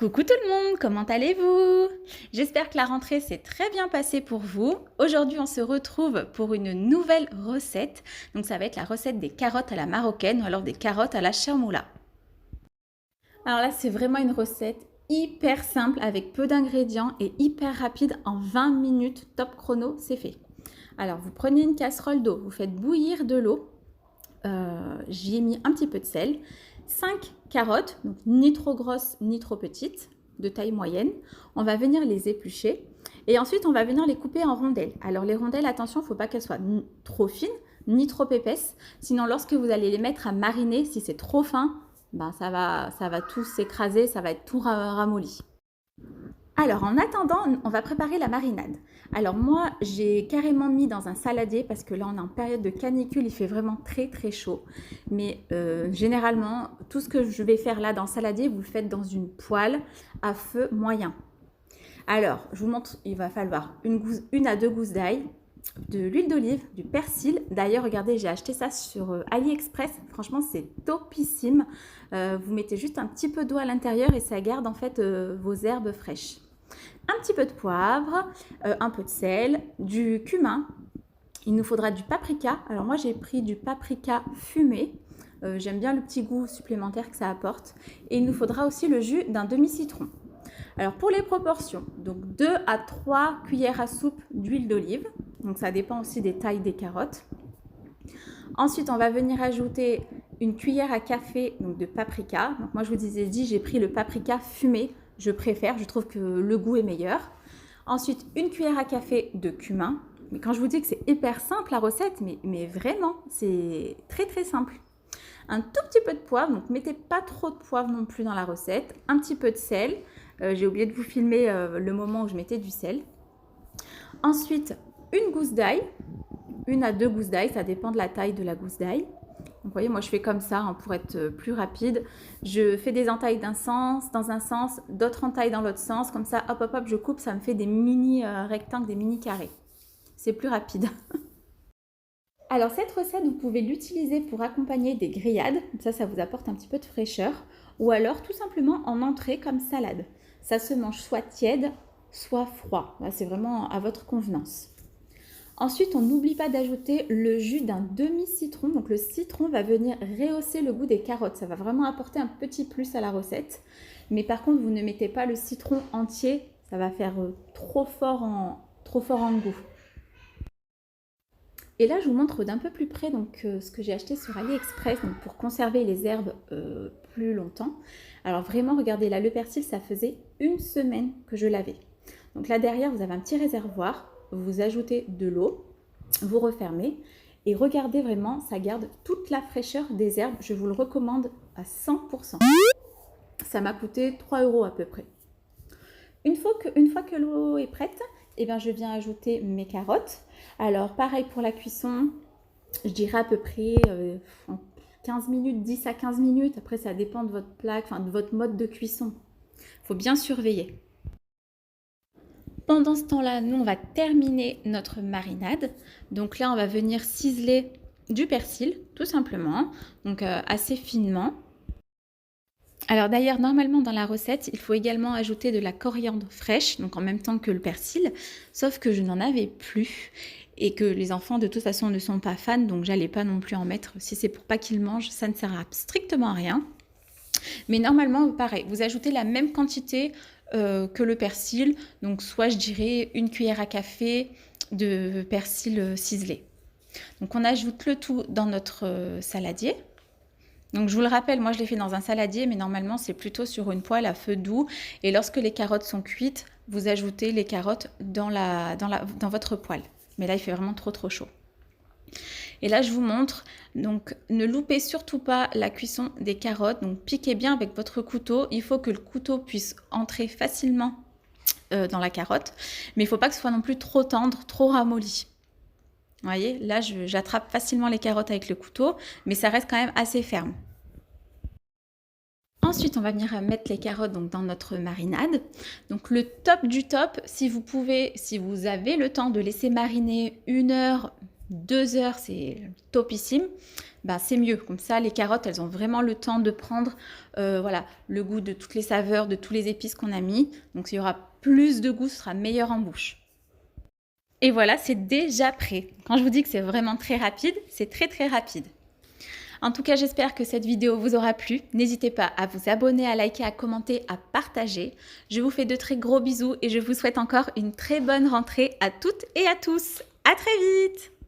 Coucou tout le monde, comment allez-vous? J'espère que la rentrée s'est très bien passée pour vous. Aujourd'hui, on se retrouve pour une nouvelle recette. Donc ça va être la recette des carottes à la marocaine ou alors des carottes à la chermoula. Alors là, c'est vraiment une recette hyper simple avec peu d'ingrédients et hyper rapide. En 20 minutes, top chrono, c'est fait. Alors vous prenez une casserole d'eau, vous faites bouillir de l'eau. J'y ai mis un petit peu de sel. 5 carottes, donc ni trop grosses ni trop petites, de taille moyenne. On va venir les éplucher et ensuite on va venir les couper en rondelles. Alors les rondelles, attention, il ne faut pas qu'elles soient trop fines ni trop épaisses. Sinon, lorsque vous allez les mettre à mariner, si c'est trop fin, ben ça va tout s'écraser, ça va être tout ramolli. Alors, en attendant, on va préparer la marinade. Alors moi, j'ai carrément mis dans un saladier parce que là, on est en période de canicule, il fait vraiment très très chaud. Mais généralement, tout ce que je vais faire là dans le saladier, vous le faites dans une poêle à feu moyen. Alors, je vous montre, il va falloir une à deux gousses d'ail, de l'huile d'olive, du persil. D'ailleurs, regardez, j'ai acheté ça sur AliExpress. Franchement, c'est topissime. Vous mettez juste un petit peu d'eau à l'intérieur et ça garde en fait vos herbes fraîches. Un petit peu de poivre, un peu de sel, du cumin. Il nous faudra du paprika. Alors moi, j'ai pris du paprika fumé. J'aime bien le petit goût supplémentaire que ça apporte. Et il nous faudra aussi le jus d'un demi-citron. Alors pour les proportions, donc 2 à 3 cuillères à soupe d'huile d'olive. Donc ça dépend aussi des tailles des carottes. Ensuite, on va venir ajouter une cuillère à café donc de paprika. Donc moi, je vous ai dit, j'ai pris le paprika fumé. Je préfère, je trouve que le goût est meilleur. Ensuite, une cuillère à café de cumin. Mais quand je vous dis que c'est hyper simple la recette, mais vraiment, c'est très très simple. Un tout petit peu de poivre, donc mettez pas trop de poivre non plus dans la recette. Un petit peu de sel. J'ai oublié de vous filmer le moment où je mettais du sel. Ensuite, une gousse d'ail. Une à deux gousses d'ail, ça dépend de la taille de la gousse d'ail. Vous voyez, moi je fais comme ça hein, pour être plus rapide. Je fais des entailles dans un sens, d'autres entailles dans l'autre sens. Comme ça, hop, hop, hop, je coupe, ça me fait des mini rectangles, des mini carrés. C'est plus rapide. Alors cette recette, vous pouvez l'utiliser pour accompagner des grillades. Ça vous apporte un petit peu de fraîcheur. Ou alors tout simplement en entrée comme salade. Ça se mange soit tiède, soit froid. C'est vraiment à votre convenance. Ensuite, on n'oublie pas d'ajouter le jus d'un demi-citron. Donc le citron va venir rehausser le goût des carottes. Ça va vraiment apporter un petit plus à la recette. Mais par contre, vous ne mettez pas le citron entier. Ça va faire trop fort en goût. Et là, je vous montre d'un peu plus près donc, ce que j'ai acheté sur AliExpress donc, pour conserver les herbes plus longtemps. Alors vraiment, regardez là, le persil, ça faisait une semaine que je l'avais. Donc là derrière, vous avez un petit réservoir. Vous ajoutez de l'eau, vous refermez et regardez vraiment, ça garde toute la fraîcheur des herbes. Je vous le recommande à 100%. Ça m'a coûté 3 € à peu près. Une fois que l'eau est prête, eh bien, je viens ajouter mes carottes. Alors pareil pour la cuisson, je dirais à peu près 15 minutes, 10 à 15 minutes. Après, ça dépend de votre plaque, enfin de votre mode de cuisson. Il faut bien surveiller. Pendant ce temps-là, nous, on va terminer notre marinade. Donc là, on va venir ciseler du persil, tout simplement, donc assez finement. Alors d'ailleurs, normalement, dans la recette, il faut également ajouter de la coriandre fraîche, donc en même temps que le persil, sauf que je n'en avais plus et que les enfants, de toute façon, ne sont pas fans, donc j'allais pas non plus en mettre. Si c'est pour pas qu'ils mangent, ça ne sert strictement à rien. Mais normalement, pareil, vous ajoutez la même quantité que le persil. Donc, soit je dirais une cuillère à café de persil ciselé. Donc, on ajoute le tout dans notre saladier. Donc, je vous le rappelle, moi, je l'ai fait dans un saladier, mais normalement, c'est plutôt sur une poêle à feu doux. Et lorsque les carottes sont cuites, vous ajoutez les carottes dans votre poêle. Mais là, il fait vraiment trop chaud. Et là, je vous montre, donc ne loupez surtout pas la cuisson des carottes. Donc piquez bien avec votre couteau. Il faut que le couteau puisse entrer facilement dans la carotte. Mais il ne faut pas que ce soit non plus trop tendre, trop ramolli. Vous voyez, là, j'attrape facilement les carottes avec le couteau, mais ça reste quand même assez ferme. Ensuite, on va venir mettre les carottes donc, dans notre marinade. Donc le top du top, si vous avez le temps de laisser mariner 1 heure, 2 heures, c'est topissime. ben, c'est mieux. Comme ça, les carottes, elles ont vraiment le temps de prendre voilà, le goût de toutes les saveurs, de tous les épices qu'on a mis. Donc il y aura plus de goût, ce sera meilleur en bouche. Et voilà, c'est déjà prêt. Quand je vous dis que c'est vraiment très rapide, c'est très très rapide. En tout cas, j'espère que cette vidéo vous aura plu. N'hésitez pas à vous abonner, à liker, à commenter, à partager. Je vous fais de très gros bisous et je vous souhaite encore une très bonne rentrée à toutes et à tous. À très vite!